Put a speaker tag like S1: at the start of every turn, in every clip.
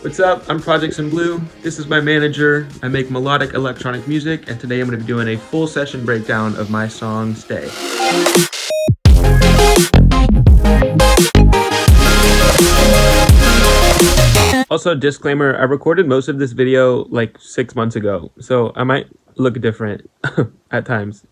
S1: What's up? I'm Projects in Blue. This is my manager. I make melodic electronic music, and today I'm going to be doing a full session breakdown of my song Stay. Also, disclaimer, I recorded most of this video like 6 months ago, so I might look different at times.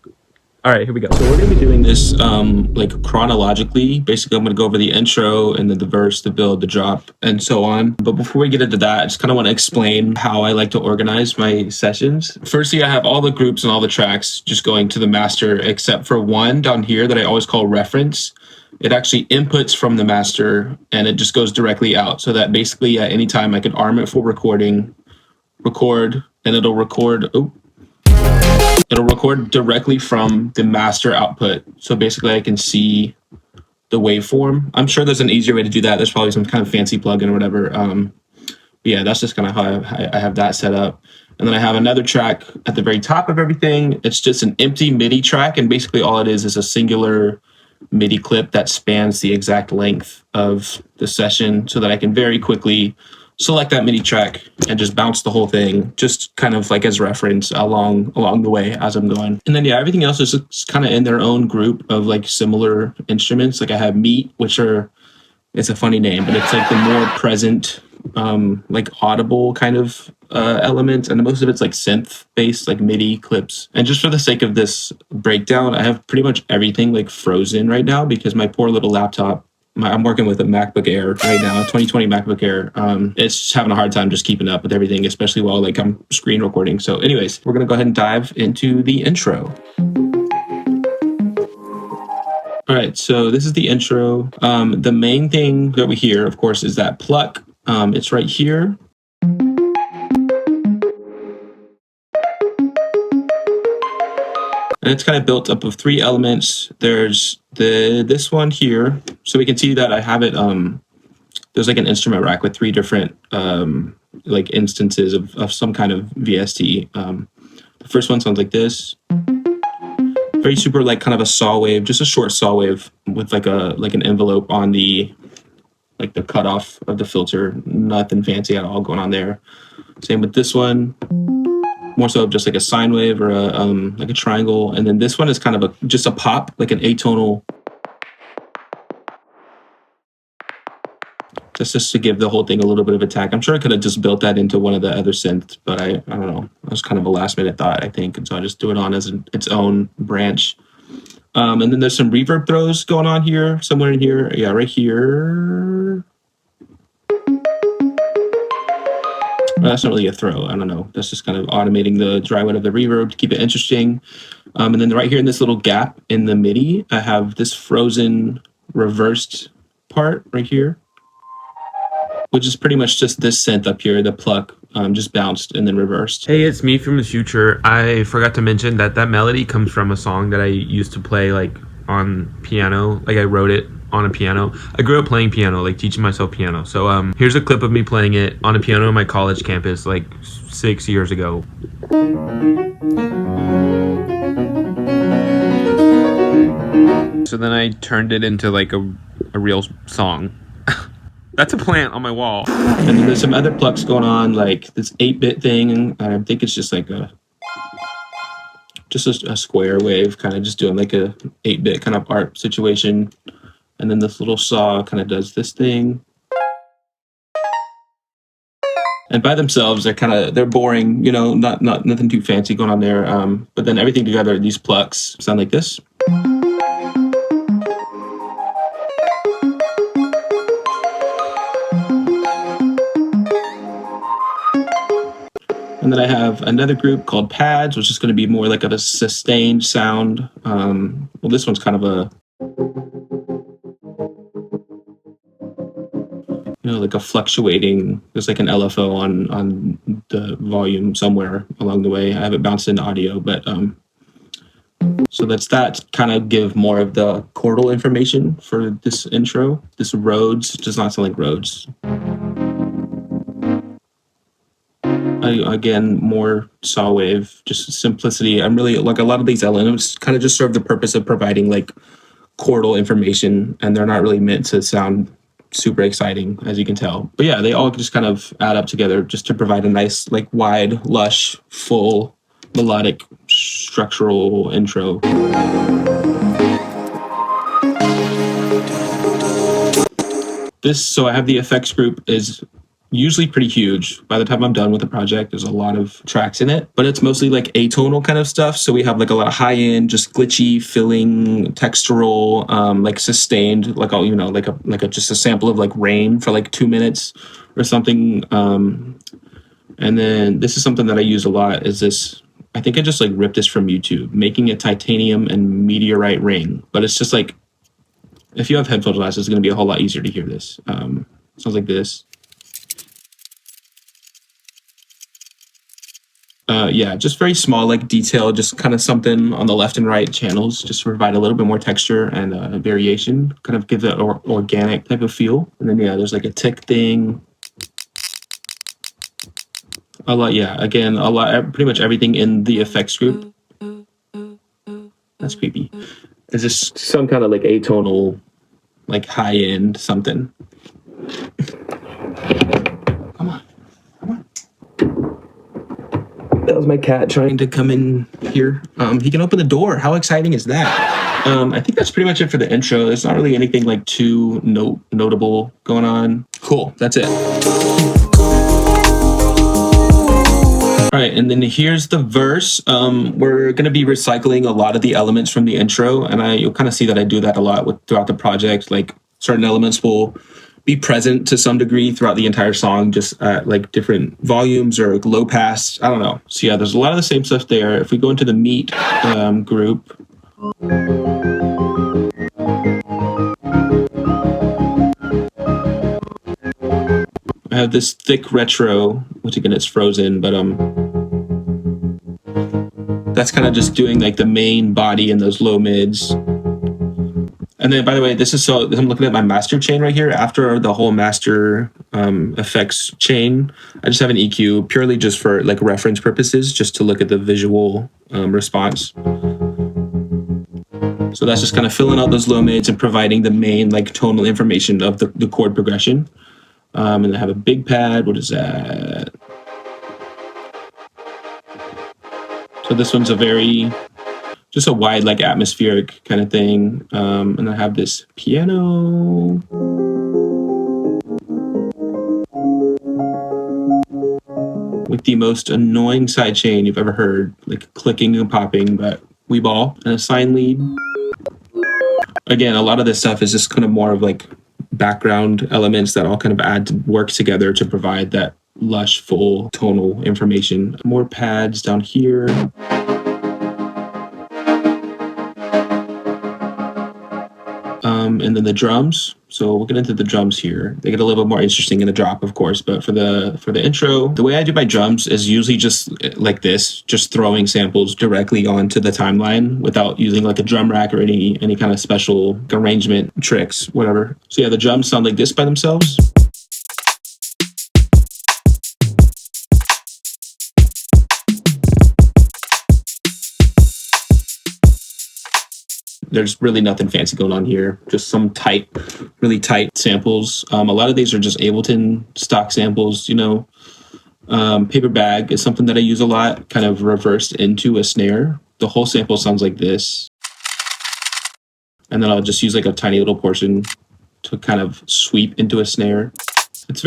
S1: All right, here we go. So we're gonna be doing this like chronologically. Basically, I'm gonna go over the intro and then the verse, the build, the drop, and so on. But before we get into that, I just kind of want to explain how I like to organize my sessions. Firstly, I have all the groups and all the tracks just going to the master, except for one down here that I always call reference. It actually inputs from the master and it just goes directly out. So that basically at any time I can arm it for recording, record, and it'll record. It'll record directly from the master output. So basically I can see the waveform. I'm sure there's an easier way to do that. There's probably some kind of fancy plugin or whatever. But yeah, that's just kind of how I have that set up. And then I have another track at the very top of everything. It's just an empty MIDI track. And basically all it is a singular MIDI clip that spans the exact length of the session so that I can very quickly select that MIDI track and just bounce the whole thing, just kind of like as reference along the way as I'm going. And then yeah, everything else is just kind of in their own group of like similar instruments. Like I have Meat, which are, it's a funny name, but it's like the more present, like audible kind of element, and most of it's like synth based, like MIDI clips. And just for the sake of this breakdown, I have pretty much everything like frozen right now because my poor little laptop, I'm working with a MacBook Air right now, 2020 MacBook Air. It's just having a hard time just keeping up with everything, especially while like I'm screen recording. So anyways, we're gonna go ahead and dive into the intro. All right, so this is the intro. The main thing that we hear, of course, is that pluck. It's right here. And it's kind of built up of three elements. There's this one here. So we can see that I have it, there's like an instrument rack with three different like instances of some kind of VST. The first one sounds like this. Very super like kind of a saw wave, just a short saw wave with like an envelope on the like the cutoff of the filter. Nothing fancy at all going on there. Same with this one. More so just like a sine wave or a like a triangle. And then this one is kind of just a pop, like an atonal. Just to give the whole thing a little bit of attack. I'm sure I could have just built that into one of the other synths, but I don't know. It was kind of a last minute thought, I think. And so I just do it on as its own branch. And then there's some reverb throws going on here, somewhere in here. Yeah, right here. Well, that's not really a throw. I don't know. That's just kind of automating the dry wet of the reverb to keep it interesting. And then right here in this little gap in the MIDI, I have this frozen reversed part right here, which is pretty much just this synth up here, the pluck, just bounced and then reversed.
S2: Hey, it's me from the future. I forgot to mention that melody comes from a song that I used to play like on piano. Like I wrote it on a piano. I grew up playing piano, like teaching myself piano. So here's a clip of me playing it on a piano on my college campus like 6 years ago. So then I turned it into like a real song. That's a plant on my wall.
S1: And then there's some other plucks going on, like this 8-bit thing. I think it's just like a square wave, kind of just doing like a 8-bit kind of art situation. And then this little saw kind of does this thing. And by themselves, they're boring, you know, not nothing too fancy going on there. But then everything together, these plucks sound like this. And then I have another group called pads, which is going to be more like a sustained sound. Well, this one's kind of a, you know, like a fluctuating, there's like an LFO on the volume somewhere along the way. I have it bounced into audio, but so that's that. Kind of give more of the chordal information for this intro. This Rhodes does not sound like Rhodes. Again, more saw wave, just simplicity. I'm really like a lot of these elements kind of just serve the purpose of providing like chordal information, and they're not really meant to sound super exciting, as you can tell. But yeah, they all just kind of add up together just to provide a nice, like, wide, lush, full, melodic, structural intro. So I have the effects group is usually pretty huge. By the time I'm done with the project, there's a lot of tracks in it, but it's mostly like atonal kind of stuff. So we have like a lot of high end, just glitchy, filling, textural, like sustained, like all, like a just a sample of like rain for like 2 minutes or something. And then this is something that I use a lot. Is this? I think I just like ripped this from YouTube, making a titanium and meteorite ring. But it's just like, if you have headphone glasses, it's going to be a whole lot easier to hear this. Sounds like this. Yeah, just very small, like detail, just kind of something on the left and right channels, just to provide a little bit more texture and variation, kind of give that organic type of feel. And then, yeah, there's like a tick thing. A lot, yeah, again, a lot, pretty much everything in the effects group. That's creepy. It's just some kind of like atonal, like high end something. Come on. That was my cat trying to come in here. He can open the door. How exciting is that? I think that's pretty much it for the intro. There's not really anything like too notable going on. Cool. That's it. All right, and then here's the verse. We're going to be recycling a lot of the elements from the intro, and you'll kind of see that I do that a lot throughout the project. Like certain elements will be present to some degree throughout the entire song, just at like different volumes or low pass. I don't know. So yeah, there's a lot of the same stuff there. If we go into the meat group, I have this thick retro, which again it's frozen, but that's kind of just doing like the main body and those low mids. And then, by the way, I'm looking at my master chain right here. After the whole master effects chain, I just have an EQ purely just for like reference purposes, just to look at the visual response. So that's just kind of filling out those low mids and providing the main like tonal information of the chord progression. And I have a big pad. What is that? So this one's just a wide, like atmospheric kind of thing. And I have this piano. With the most annoying side chain you've ever heard, like clicking and popping, but we ball and a sine lead. Again, a lot of this stuff is just kind of more of like background elements that all kind of work together to provide that lush, full tonal information. More pads down here. And then the drums. So we'll get into the drums here. They get a little bit more interesting in the drop, of course, but for the intro, the way I do my drums is usually just like this, just throwing samples directly onto the timeline without using like a drum rack or any kind of special arrangement tricks, whatever. So yeah, the drums sound like this by themselves. There's really nothing fancy going on here. Just some really tight samples. A lot of these are just Ableton stock samples, Paper Bag is something that I use a lot, kind of reversed into a snare. The whole sample sounds like this. And then I'll just use like a tiny little portion to kind of sweep into a snare. It's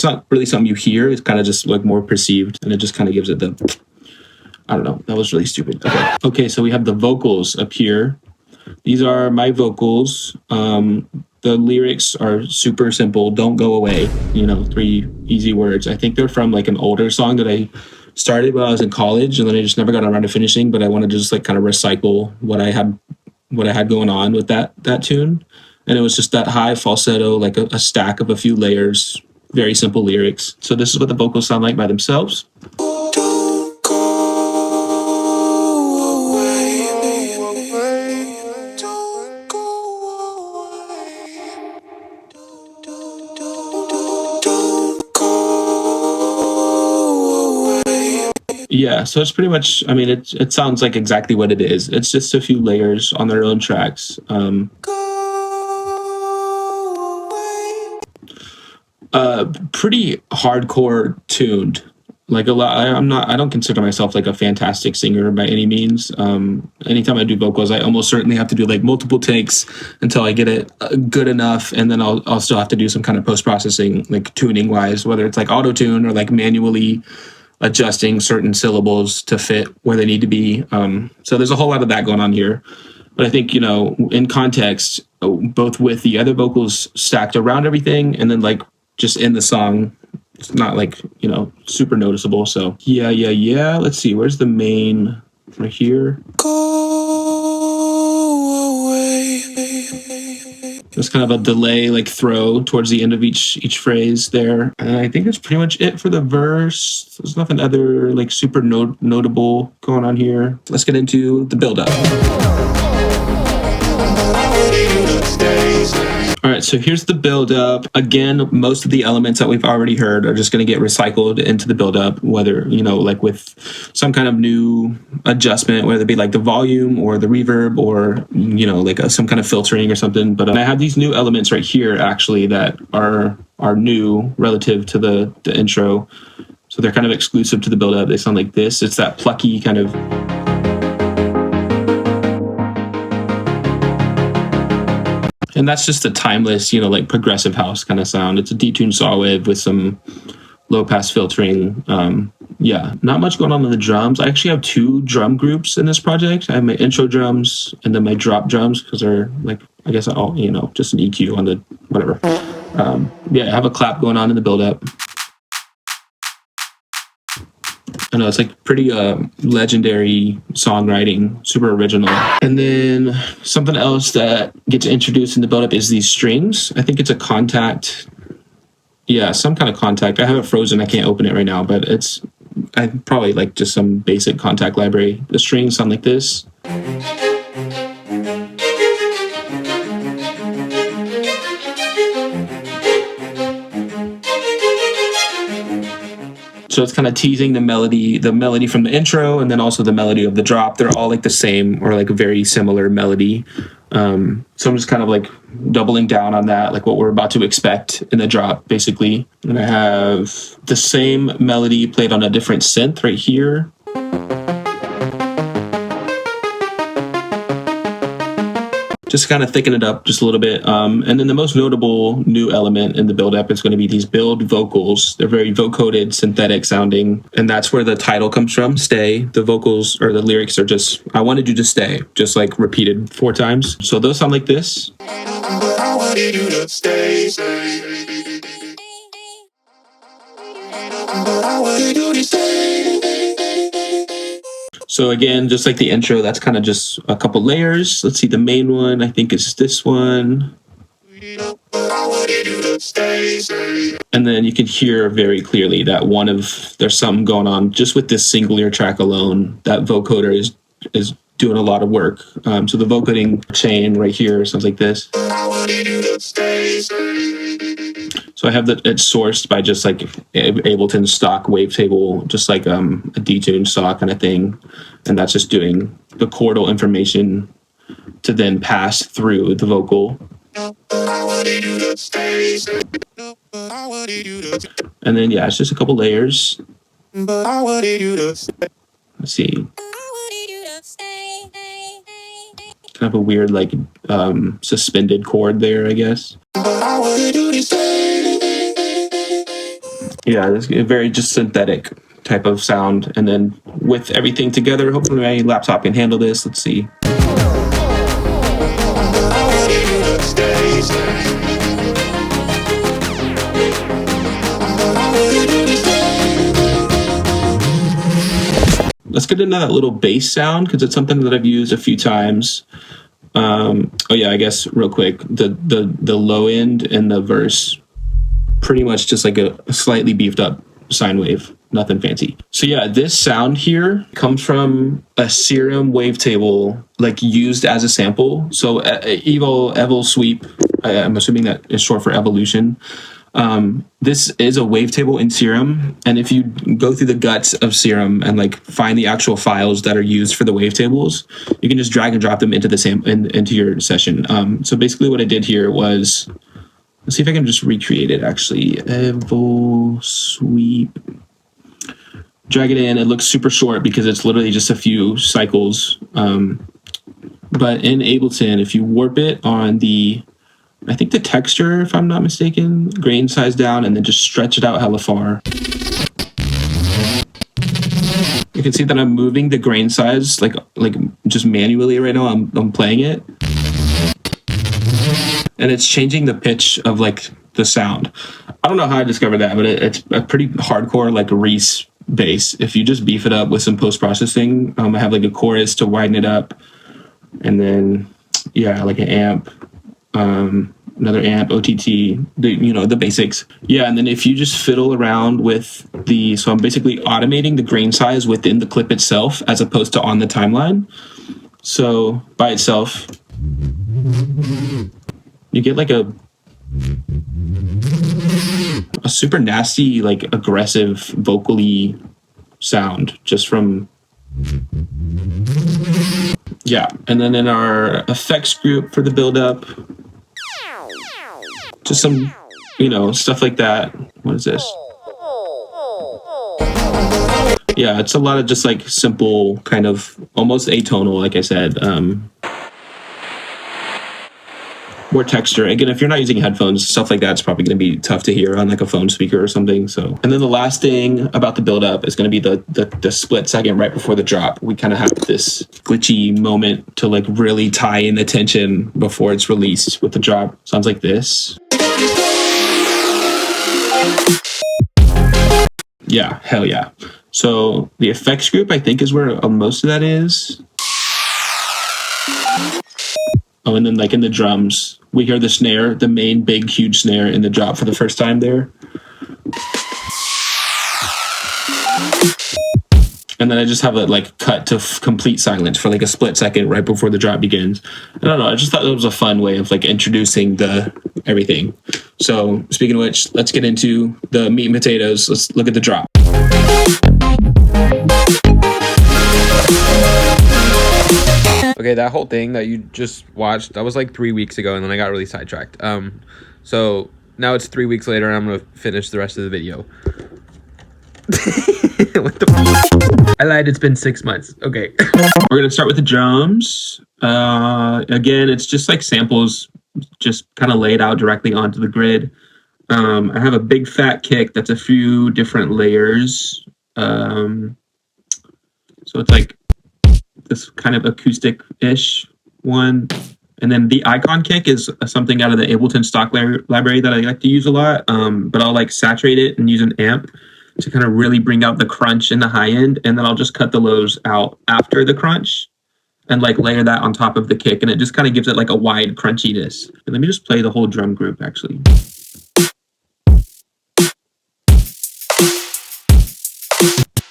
S1: not really something you hear. It's kind of just like more perceived, and it just kind of gives it I don't know. That was really stupid. Okay, so we have the vocals up here. These are my vocals. The lyrics are super simple. Don't go away. 3 easy words. I think they're from like an older song that I started when I was in college, and then I just never got around to finishing. But I wanted to just like kind of recycle what I had going on with that tune, and it was just that high falsetto, like a stack of a few layers. Very simple lyrics. So this is what the vocals sound like by themselves. Yeah, so it's pretty much, it sounds like exactly what it is. It's just a few layers on their own tracks. Pretty hardcore tuned. Like a lot, I don't consider myself like a fantastic singer by any means. Anytime I do vocals, I almost certainly have to do like multiple takes until I get it good enough. And then I'll still have to do some kind of post-processing, like tuning wise, whether it's like auto tune or like manually adjusting certain syllables to fit where they need to be. So there's a whole lot of that going on here. But I think, in context, both with the other vocals stacked around everything and then like just in the song, it's not like, super noticeable. So yeah. Let's see. Where's the main right here? Go away. There's kind of a delay, like throw towards the end of each phrase there. And I think that's pretty much it for the verse. There's nothing other like super notable going on here. Let's get into the build up. All right, so here's the build-up. Again, most of the elements that we've already heard are just going to get recycled into the build-up, whether, like with some kind of new adjustment, whether it be like the volume or the reverb or, like some kind of filtering or something. But I have these new elements right here, actually, that are new relative to the intro. So they're kind of exclusive to the build-up. They sound like this. It's that plucky kind of... And that's just a timeless, like progressive house kind of sound. It's a detuned saw wave with some low pass filtering. Not much going on the drums. I actually have two drum groups in this project. I have my intro drums and then my drop drums because they're like, I guess all, just an EQ on the whatever. I have a clap going on in the build up. I know it's like pretty legendary songwriting, super original. And then something else that gets introduced in the build-up is these strings. I think it's a contact. Yeah, some kind of contact. I have it frozen. I can't open it right now, but I probably like just some basic contact library. The strings sound like this. So it's kind of teasing the melody from the intro and then also the melody of the drop. They're all like the same or like a very similar melody. So I'm just kind of like doubling down on that, like what we're about to expect in the drop, basically. And I have the same melody played on a different synth right here. Just kind of thicken it up just a little bit. And then the most notable new element in the build-up is going to be these build vocals. They're very vocoded, synthetic sounding. And that's where the title comes from, Stay. The vocals or the lyrics are just, I wanted you to stay, just like repeated 4 times. So those sound like this. I wanted you to stay. I wanted you to stay. So again, just like the intro, that's kind of just a couple layers. Let's see, the main one, I think is this one. And then you can hear very clearly that there's something going on just with this singular track alone. That vocoder is doing a lot of work. So the vocoding chain right here sounds like this. So I have it's sourced by just like Ableton stock wavetable, just like a detuned saw kind of thing. And that's just doing the chordal information to then pass through the vocal. And then, it's just a couple layers. Let's see. Kind of a weird, like, suspended chord there, I guess. Yeah, it's a very just synthetic type of sound. And then with everything together, hopefully my laptop can handle this. Let's see. Let's get into that little bass sound because it's something that I've used a few times. I guess real quick, the low end in the verse, pretty much just like a slightly beefed up sine wave, nothing fancy. So this sound here comes from a Serum wavetable, like used as a sample. So Evil Sweep, I'm assuming that is short for evolution. This is a wavetable in Serum, and if you go through the guts of Serum and like find the actual files that are used for the wavetables, you can just drag and drop them into into your session. So basically what I did here was Let's see if I can just recreate it actually. Evo sweep. Drag it in. It looks super short because it's literally just a few cycles. But in Ableton, if you warp it on the, I think the texture, if I'm not mistaken, grain size down, and then just stretch it out hella far, you can see that I'm moving the grain size like just manually right now. I'm playing it, and it's changing the pitch of like the sound. I don't know how I discovered that, but it's a pretty hardcore like Reese bass. If you just beef it up with some post processing, I have like a chorus to widen it up, and then yeah, like an amp, another amp, OTT, the basics. Yeah, and then if you just fiddle around with so I'm basically automating the grain size within the clip itself as opposed to on the timeline. So by itself, you get like a super nasty, like aggressive vocally sound just from, yeah. And then in our effects group for the build up, just some, stuff like that. What is this? Yeah, it's a lot of just like simple kind of almost atonal, like I said. More texture. Again, if you're not using headphones, stuff like that's probably going to be tough to hear on like a phone speaker or something. So, and then the last thing about the build up is going to be the split second right before the drop. We kind of have this glitchy moment to like really tie in the tension before it's released with the drop. Sounds like this. Yeah, hell yeah. So the effects group, I think, is where most of that is. Oh, and then like in the drums, we hear the snare, the main big, huge snare in the drop for the first time there. And then I just have it like cut to complete silence for like a split second right before the drop begins. I don't know. I just thought it was a fun way of like introducing the everything. So speaking of which, let's get into the meat and potatoes. Let's look at the drop.
S2: Okay, that whole thing that you just watched, that was like 3 weeks ago, and then I got really sidetracked. So now it's 3 weeks later, and I'm gonna finish the rest of the video. What the? I lied. It's been 6 months. Okay.
S1: We're gonna start with the drums. Again, it's just like samples, just kind of laid out directly onto the grid. I have a big fat kick that's a few different layers. So it's like this kind of acoustic-ish one. And then the icon kick is something out of the Ableton stock library that I like to use a lot. But I'll like saturate it and use an amp to kind of really bring out the crunch in the high end. And then I'll just cut the lows out after the crunch and like layer that on top of the kick. And it just kind of gives it like a wide crunchiness. And let me just play the whole drum group actually.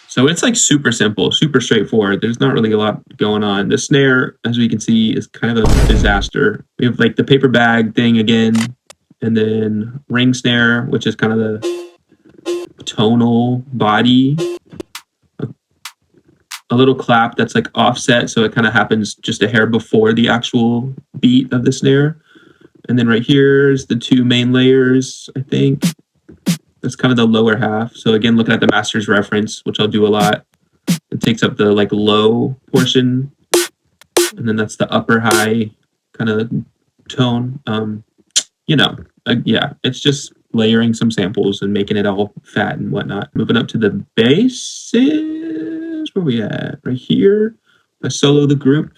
S1: So it's like super simple, super straightforward. There's not really a lot going on. The snare, as we can see, is kind of a disaster. We have like the paper bag thing again, and then ring snare, which is kind of the tonal body. A little clap that's like offset, so it kind of happens just a hair before the actual beat of the snare. And then right here is the two main layers, I think. That's kind of the lower half. So again, looking at the master's reference, which I'll do a lot, it takes up the like low portion, and then that's the upper high kind of tone. Yeah, it's just layering some samples and making it all fat and whatnot. Moving up to the basses, where we at? Right here. I solo the group.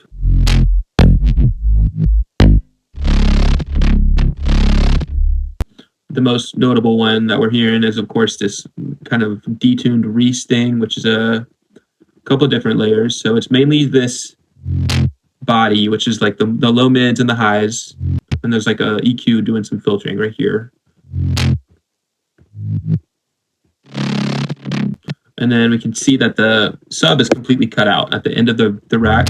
S1: The most notable one that we're hearing is, of course, this kind of detuned Reese thing, which is a couple of different layers. So it's mainly this body, which is like the low mids and the highs. And there's like a EQ doing some filtering right here. And then we can see that the sub is completely cut out at the end of the rack.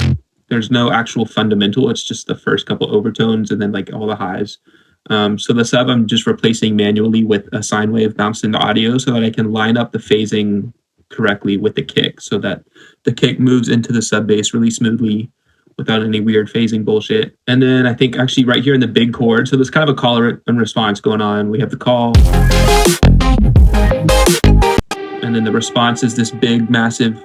S1: There's no actual fundamental. It's just the first couple overtones and then like all the highs. So the sub I'm just replacing manually with a sine wave bounced into audio so that I can line up the phasing correctly with the kick so that the kick moves into the sub bass really smoothly without any weird phasing bullshit. And then I think actually right here in the big chord, so there's kind of a call and response going on. We have the call, and then the response is this big, massive.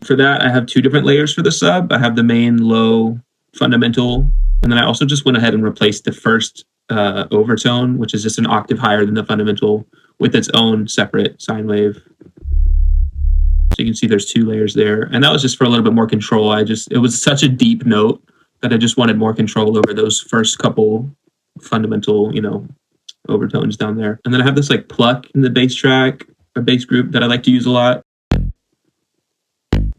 S1: For that, I have two different layers for the sub. I have the main, low, fundamental, and then I also just went ahead and replaced the first overtone, which is just an octave higher than the fundamental, with its own separate sine wave. So you can see there's two layers there. And that was just for a little bit more control. It was such a deep note that I just wanted more control over those first couple fundamental, overtones down there. And then I have this like pluck in the bass track, or bass group, that I like to use a lot.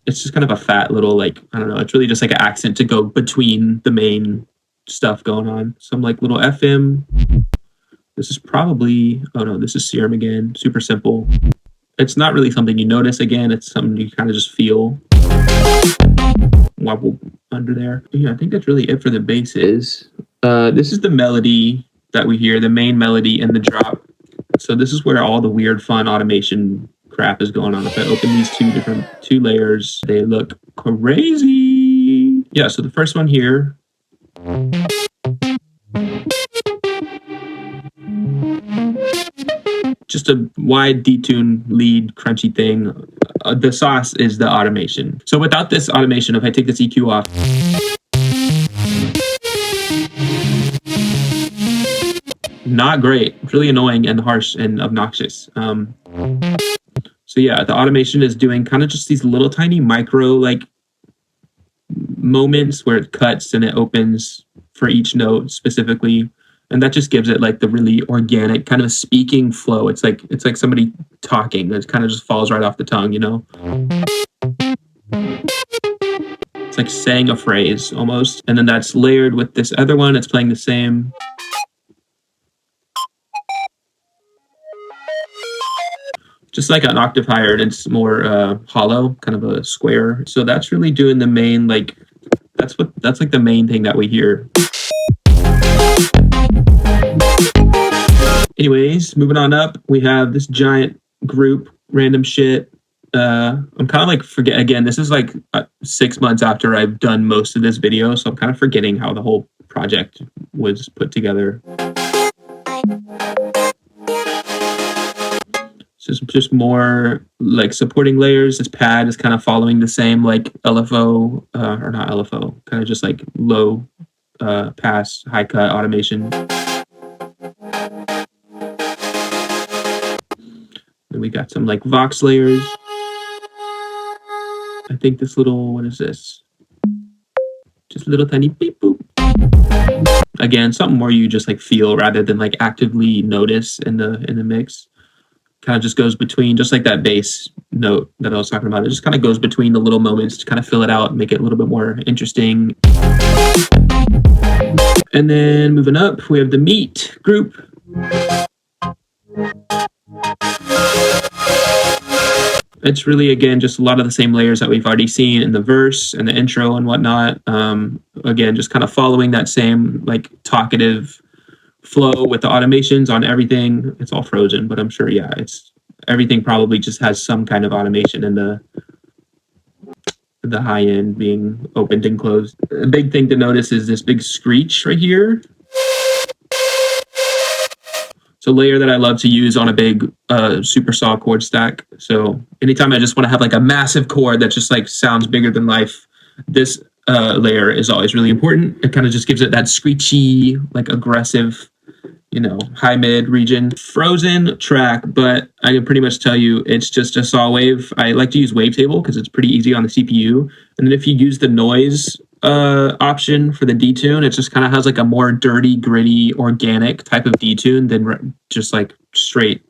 S1: It's just kind of a fat little, I don't know, it's really just like an accent to go between the main stuff going on. Some like little FM. This is probably, oh no, this is Serum again. Super simple. It's not really something you notice again. It's something you kind of just feel. Wobble under there. Yeah, I think that's really it for the basses. This is the melody that we hear, the main melody and the drop. So this is where all the weird, fun automation crap is going on. If I open these two layers, they look crazy. Yeah, so the first one here. Just a wide detune lead crunchy thing. The sauce is the automation. So without this automation, if I take this EQ off, not great. It's really annoying and harsh and obnoxious. So yeah, the automation is doing kind of just these little tiny micro moments where it cuts and it opens for each note specifically. And that just gives it the really organic kind of speaking flow. It's like somebody talking. It kind of just falls right off the tongue, It's like saying a phrase almost. And then that's layered with this other one. It's playing the same. Just like an octave higher, and it's more hollow, kind of a square. So that's really doing the main, that's the main thing that we hear. Anyways, moving on up, we have this giant group, random shit. I'm kind of forget again. This is 6 months after I've done most of this video, so I'm kind of forgetting how the whole project was put together. So it's just more supporting layers. This pad is kind of following the same LFO, or not LFO, kind of just low pass, high cut automation. Then we got some Vox layers. I think this little, what is this? Just a little tiny beep boop. Again, something more you just feel rather than actively notice in the mix. Kind of just goes between, just like that bass note that I was talking about. It just kind of goes between the little moments to kind of fill it out, make it a little bit more interesting. And then moving up, we have the meat group. It's really, again, just a lot of the same layers that we've already seen in the verse and the intro and whatnot. Again, just kind of following that same talkative flow with the automations on everything. It's all frozen, but I'm sure, yeah, it's everything probably just has some kind of automation in the high end being opened and closed. A big thing to notice is this big screech right here. It's a layer that I love to use on a big super saw chord stack. So anytime I just want to have a massive chord that just sounds bigger than life, this layer is always really important. It kind of just gives it that screechy, aggressive, high mid region. Frozen track, but I can pretty much tell you it's just a saw wave. I like to use Wavetable because it's pretty easy on the CPU. And then if you use the noise option for the detune, it just kind of has a more dirty, gritty, organic type of detune than just straight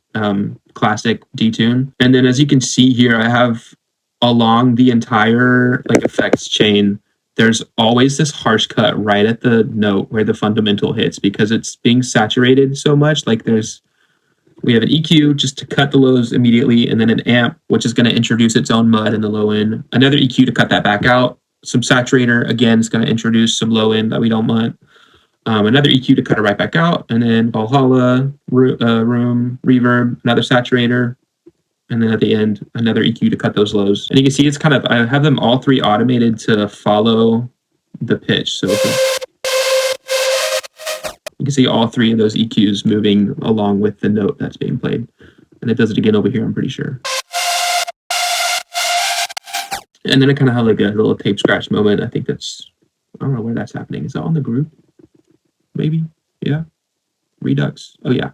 S1: classic detune. And then as you can see here, I have along the entire effects chain, there's always this harsh cut right at the note where the fundamental hits because it's being saturated so much. We have an EQ just to cut the lows immediately, and then an amp, which is going to introduce its own mud in the low end. Another EQ to cut that back out. Some saturator, again, is going to introduce some low end that we don't want. Another EQ to cut it right back out. And then Valhalla, room, reverb, another saturator. And then at the end, another EQ to cut those lows. And you can see it's kind of, I have them all three automated to follow the pitch. So you can see all three of those EQs moving along with the note that's being played. And it does it again over here, I'm pretty sure. And then I kind of have like a little tape scratch moment. I think that's, I don't know where that's happening. Is that on the group? Maybe? Yeah. Redux. Oh, yeah.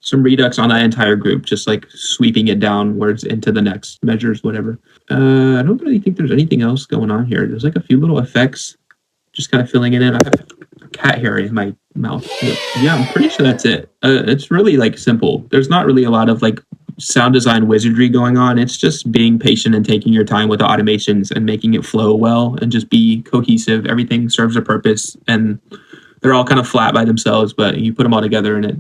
S1: Some redux on that entire group, just like sweeping it downwards into the next measures, whatever. I don't really think there's anything else going on here. There's like a few little effects just kind of filling it in. I have a cat hair in my mouth. Yeah, I'm pretty sure that's it. It's really like simple. There's not really a lot of like sound design wizardry going on. It's just being patient and taking your time with the automations and making it flow well and just be cohesive. Everything serves a purpose and they're all kind of flat by themselves, but you put them all together and it,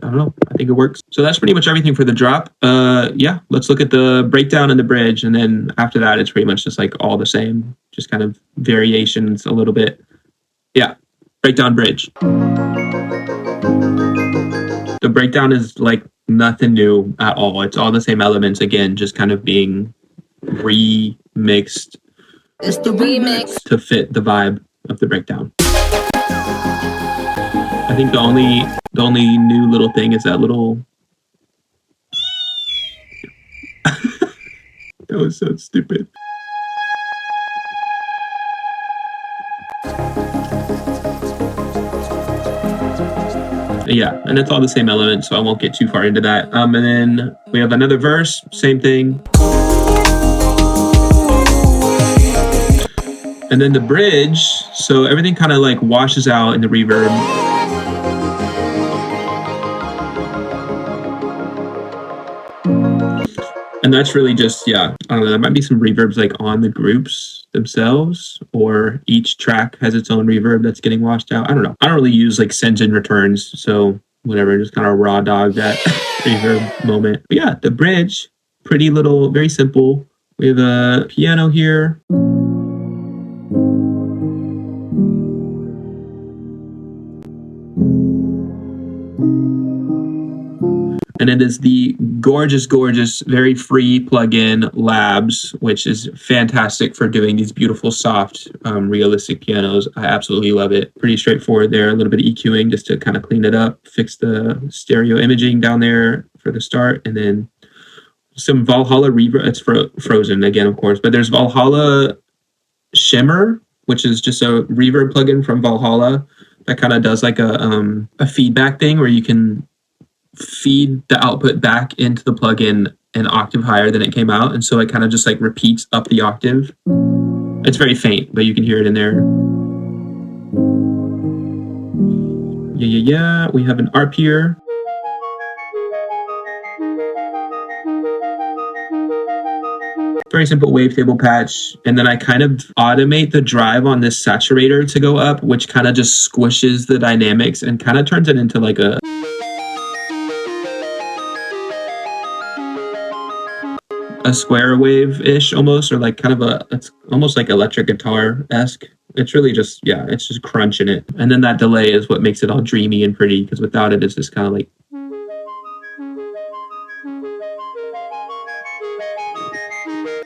S1: I don't know, I think it works. So that's pretty much everything for the drop. Yeah, let's look at the breakdown and the bridge. And then after that, it's pretty much just like all the same, just kind of variations a little bit. Yeah, breakdown, bridge. The breakdown is like nothing new at all. It's all the same elements, again, just kind of being remixed.
S3: It's the remix
S1: to fit the vibe of the breakdown. I think the only new little thing is that little. That was so stupid. Yeah, and it's all the same element, so I won't get too far into that. And then we have another verse, same thing. And then the bridge, so everything kind of like washes out in the reverb. And that's really just, yeah, I don't know, there might be some reverbs like on the groups themselves, or each track has its own reverb that's getting washed out. I don't know. I don't really use like sends and returns, so whatever, just kind of raw dog that reverb moment. But yeah, the bridge, pretty little, very simple. We have a piano here. And it is the gorgeous, gorgeous, very free plugin Labs, which is fantastic for doing these beautiful, soft, realistic pianos. I absolutely love it. Pretty straightforward there. A little bit of EQing just to kind of clean it up, fix the stereo imaging down there for the start, and then some Valhalla reverb. It's Frozen again, of course, but there's Valhalla Shimmer, which is just a reverb plugin from Valhalla that kind of does like a feedback thing where you can feed the output back into the plugin an octave higher than it came out, and so it kind of just like repeats up the octave. It's very faint, but you can hear it in there. Yeah. We have an ARP here. Very simple wavetable patch, and then I kind of automate the drive on this saturator to go up, which kind of just squishes the dynamics and kind of turns it into like a square wave-ish almost, or like kind of it's almost like electric guitar-esque. It's really just, yeah, it's just crunching it. And then that delay is what makes it all dreamy and pretty, because without it, it's just kind of like.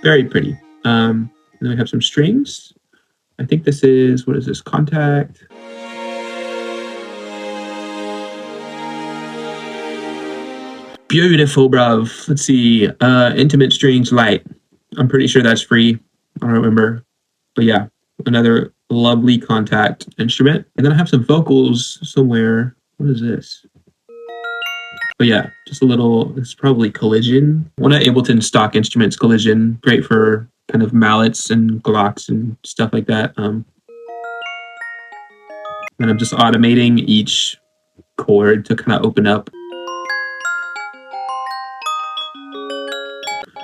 S1: Very pretty. And then we have some strings. I think this is, what is this, Contact? Beautiful, bruv. Let's see. Intimate Strings Light. I'm pretty sure that's free. I don't remember. But yeah, another lovely Contact instrument. And then I have some vocals somewhere. What is this? But yeah, just a little, this is probably Collision. One of Ableton stock instruments, Collision. Great for kind of mallets and glocks and stuff like that. And I'm just automating each chord to kind of open up.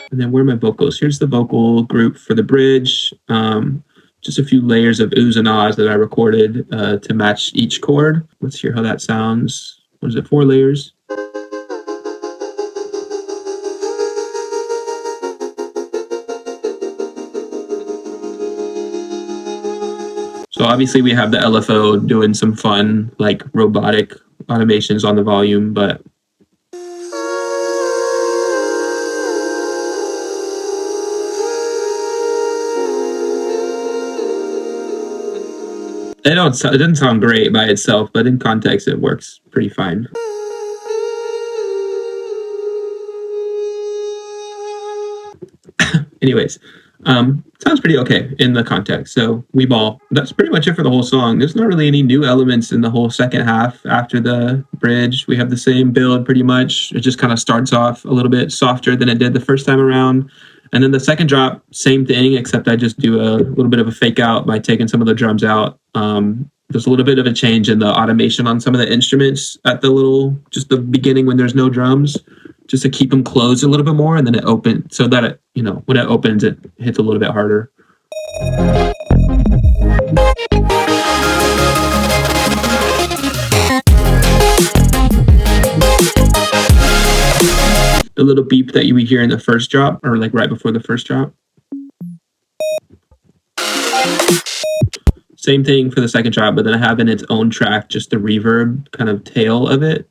S1: And then where are my vocals? Here's the vocal group for the bridge. Just a few layers of oohs and ahs that I recorded to match each chord. Let's hear how that sounds. What is it, 4 layers? So obviously we have the LFO doing some fun, like robotic automations on the volume, but It doesn't sound great by itself, but in context, it works pretty fine. Anyways, sounds pretty okay in the context. So we ball. That's pretty much it for the whole song. There's not really any new elements in the whole second half after the bridge. We have the same build pretty much. It just kind of starts off a little bit softer than it did the first time around. And then the second drop, same thing, except I just do a little bit of a fake out by taking some of the drums out. There's a little bit of a change in the automation on some of the instruments at just the beginning when there's no drums, just to keep them closed a little bit more, and then it opens so that it, when it opens, it hits a little bit harder. The little beep that you would hear in the first drop, or like right before the first drop. Same thing for the second drop, but then I have in its own track just the reverb kind of tail of it.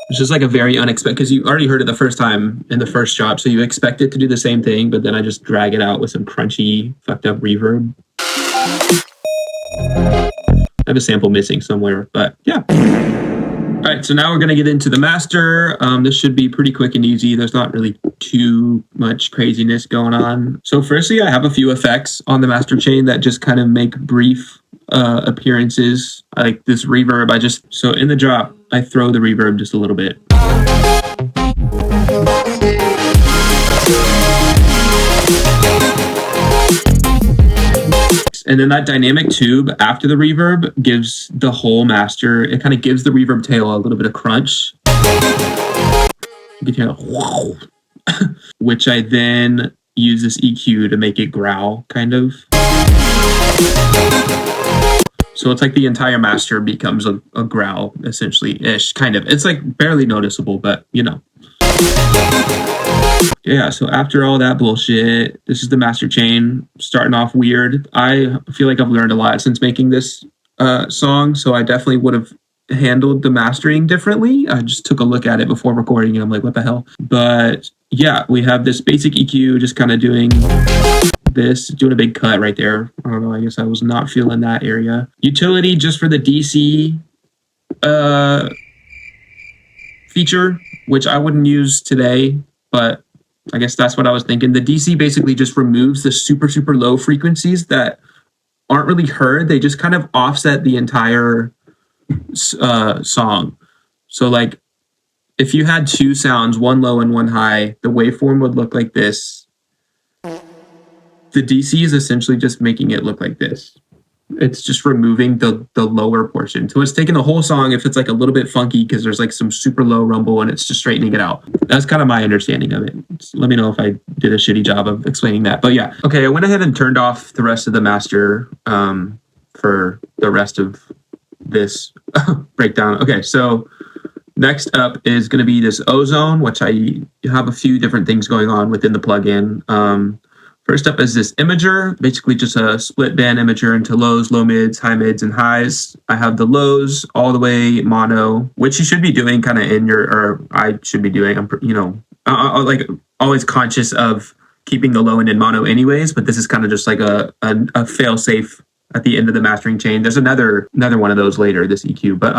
S1: It's just like a very unexpected, because you already heard it the first time in the first drop, so you expect it to do the same thing, but then I just drag it out with some crunchy, fucked up reverb. I have a sample missing somewhere, but yeah. All right, so now we're going to get into the master. This should be pretty quick and easy. There's not really too much craziness going on. So firstly, I have a few effects on the master chain that just kind of make brief appearances. Like this reverb, so in the drop, I throw the reverb just a little bit. And then that dynamic tube after the reverb gives the whole master, it kind of gives the reverb tail a little bit of crunch. You can hear whoa, which I then use this EQ to make it growl, kind of. So it's like the entire master becomes a growl, essentially-ish, kind of. It's like barely noticeable, but Yeah, so after all that bullshit, this is the master chain, starting off weird. I feel like I've learned a lot since making this song, so I definitely would have handled the mastering differently. I just took a look at it before recording, and I'm like, what the hell? But yeah, we have this basic EQ just kind of doing a big cut right there. I don't know, I guess I was not feeling that area. Utility just for the DC feature, which I wouldn't use today, but I guess that's what I was thinking. The DC basically just removes the super, super low frequencies that aren't really heard. They just kind of offset the entire song. So like if you had two sounds, one low and one high, the waveform would look like this. The DC is essentially just making it look like this. It's just removing the lower portion. So it's taking the whole song, if it's like a little bit funky because there's like some super low rumble, and it's just straightening it out. That's kind of my understanding of it. Let me know if I did a shitty job of explaining that. But yeah. Okay, I went ahead and turned off the rest of the master for the rest of this breakdown. Okay, so next up is going to be this Ozone, which I have a few different things going on within the plugin. First up is this imager, basically just a split band imager into lows, low mids, high mids, and highs. I have the lows all the way mono, which you should be doing kind of I should be doing. I'm like always conscious of keeping the low end in mono anyways, but this is kind of just like a fail safe at the end of the mastering chain. There's another one of those later, this EQ. But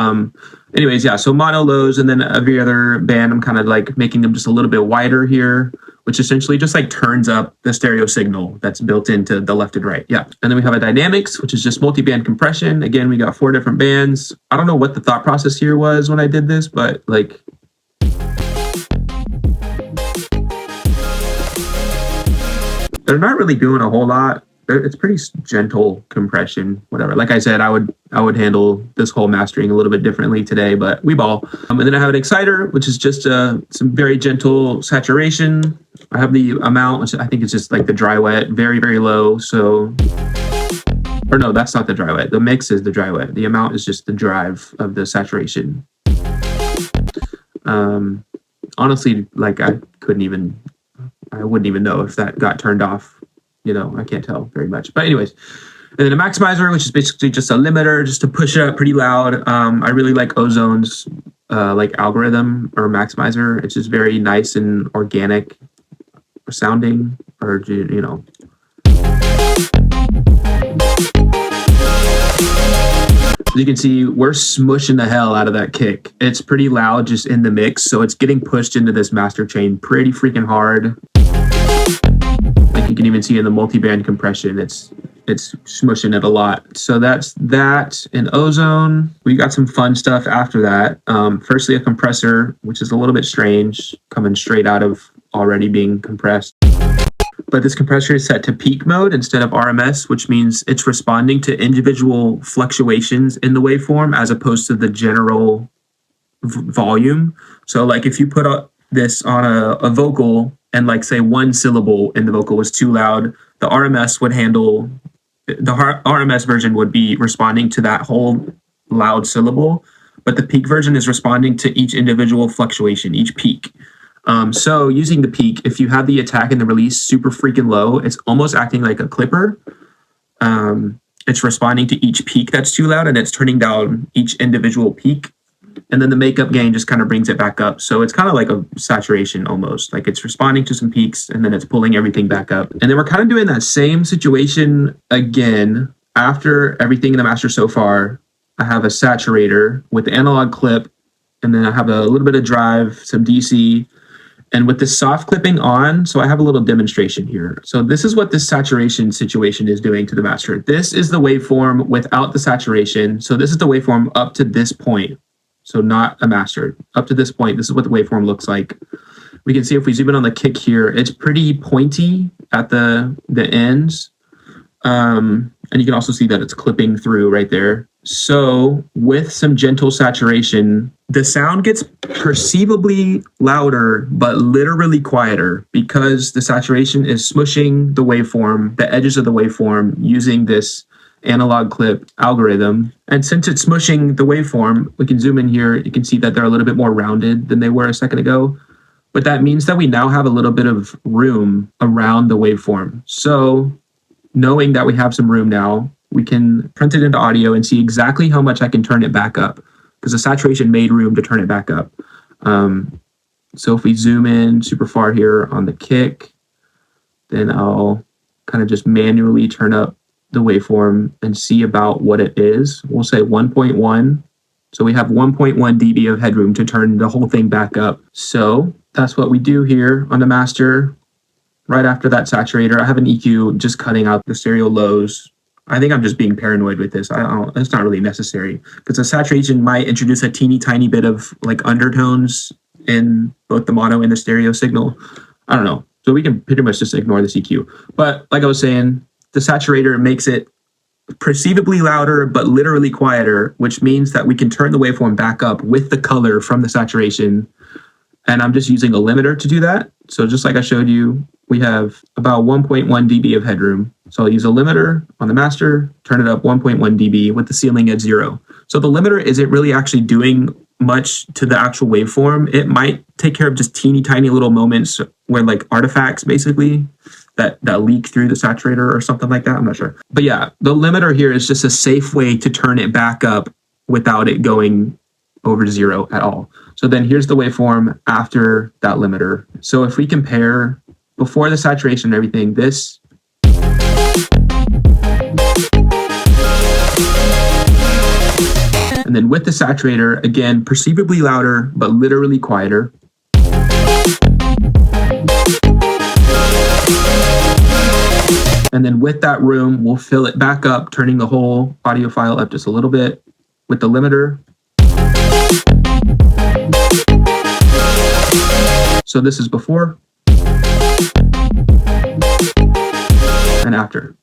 S1: anyways, yeah, so mono lows, and then every other band, I'm kind of like making them just a little bit wider here, which essentially just like turns up the stereo signal that's built into the left and right. Yeah. And then we have a dynamics, which is just multi-band compression. Again, we got 4 different bands. I don't know what the thought process here was when I did this, but like, they're not really doing a whole lot. It's pretty gentle compression, whatever. Like I said, I would handle this whole mastering a little bit differently today, but we ball. And then I have an exciter, which is just some very gentle saturation. I have the amount, which I think is just like the dry wet, very, very low. So, or no, that's not the dry wet. The mix is the dry wet. The amount is just the drive of the saturation. Honestly, like I wouldn't even know if that got turned off. I can't tell very much. But anyways, and then a maximizer, which is basically just a limiter, just to push it up pretty loud. I really like Ozone's like algorithm or maximizer. It's just very nice and organic sounding, or As you can see, we're smushing the hell out of that kick. It's pretty loud just in the mix, so it's getting pushed into this master chain pretty freaking hard. Like you can even see in the multi-band compression, it's smushing it a lot. So that's that in Ozone. We got some fun stuff after that. Firstly, a compressor, which is a little bit strange, coming straight out of already being compressed. But this compressor is set to peak mode instead of RMS, which means it's responding to individual fluctuations in the waveform as opposed to the general volume. So like if you put this on a vocal and like say one syllable in the vocal was too loud, the RMS version would be responding to that whole loud syllable, but the peak version is responding to each individual fluctuation, each peak. So using the peak, if you have the attack and the release super freaking low, it's almost acting like a clipper. It's responding to each peak that's too loud and it's turning down each individual peak. And then the makeup gain just kind of brings it back up. So it's kind of like a saturation almost, like it's responding to some peaks and then it's pulling everything back up. And then we're kind of doing that same situation again. After everything in the master so far, I have a saturator with the analog clip, and then I have a little bit of drive, some DC. And with the soft clipping on, so I have a little demonstration here. So this is what this saturation situation is doing to the master. This is the waveform without the saturation. So this is the waveform up to this point. So not a master. Up to this point, this is what the waveform looks like. We can see if we zoom in on the kick here, it's pretty pointy at the ends. And you can also see that it's clipping through right there. So with some gentle saturation, the sound gets perceivably louder, but literally quieter because the saturation is smushing the waveform, the edges of the waveform using this analog clip algorithm. And since it's smushing the waveform, we can zoom in here. You can see that they're a little bit more rounded than they were a second ago. But that means that we now have a little bit of room around the waveform. So knowing that we have some room now, we can print it into audio and see exactly how much I can turn it back up because the saturation made room to turn it back up. So if we zoom in super far here on the kick, then I'll kind of just manually turn up the waveform and see about what it is. We'll say 1.1. So we have 1.1 dB of headroom to turn the whole thing back up. So that's what we do here on the master. Right after that saturator, I have an EQ just cutting out the stereo lows. I think I'm just being paranoid with this. It's not really necessary because the saturation might introduce a teeny tiny bit of like undertones in both the mono and the stereo signal. I don't know. So we can pretty much just ignore this EQ. But like I was saying, the saturator makes it perceivably louder, but literally quieter, which means that we can turn the waveform back up with the color from the saturation. And I'm just using a limiter to do that. So just like I showed you, we have about 1.1 dB of headroom. So I'll use a limiter on the master, turn it up 1.1 dB with the ceiling at 0. So the limiter isn't really actually doing much to the actual waveform. It might take care of just teeny tiny little moments where like artifacts basically that leak through the saturator or something like that. I'm not sure. But yeah, the limiter here is just a safe way to turn it back up without it going over 0 at all. So then here's the waveform after that limiter. So if we compare before the saturation and everything, this and then with the saturator, again, perceivably louder, but literally quieter. And then with that room, we'll fill it back up, turning the whole audio file up just a little bit with the limiter. So this is before and after.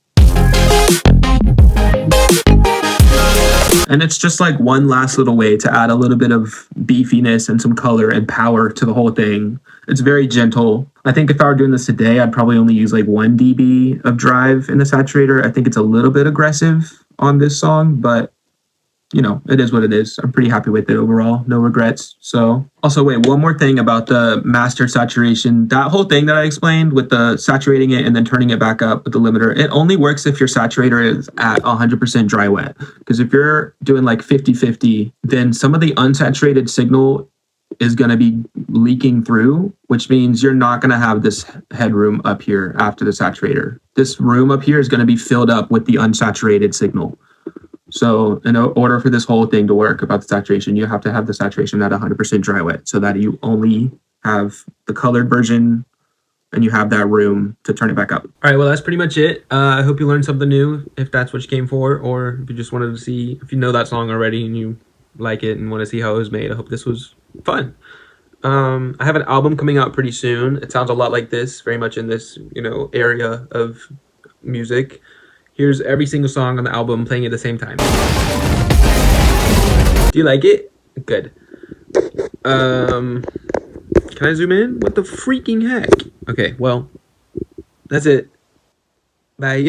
S1: And it's just like one last little way to add a little bit of beefiness and some color and power to the whole thing. It's very gentle. I think if I were doing this today, I'd probably only use like 1 dB of drive in the saturator. I think it's a little bit aggressive on this song, but you know, it is what it is. I'm pretty happy with it overall. No regrets. So also, wait, one more thing about the master saturation. That whole thing that I explained with the saturating it and then turning it back up with the limiter, it only works if your saturator is at 100% dry wet. Because if you're doing like 50-50, then some of the unsaturated signal is going to be leaking through, which means you're not going to have this headroom up here after the saturator. This room up here is going to be filled up with the unsaturated signal. So in order for this whole thing to work about the saturation, you have to have the saturation at 100% dry wet so that you only have the colored version and you have that room to turn it back up. All right, well, that's pretty much it. I hope you learned something new, if that's what you came for, or if you just wanted to see, if you know that song already and you like it and want to see how it was made. I hope this was fun. I have an album coming out pretty soon. It sounds a lot like this, very much in this, area of music. Here's every single song on the album playing at the same time. Do you like it? Good. Can I zoom in? What the freaking heck? Okay, well, that's it. Bye.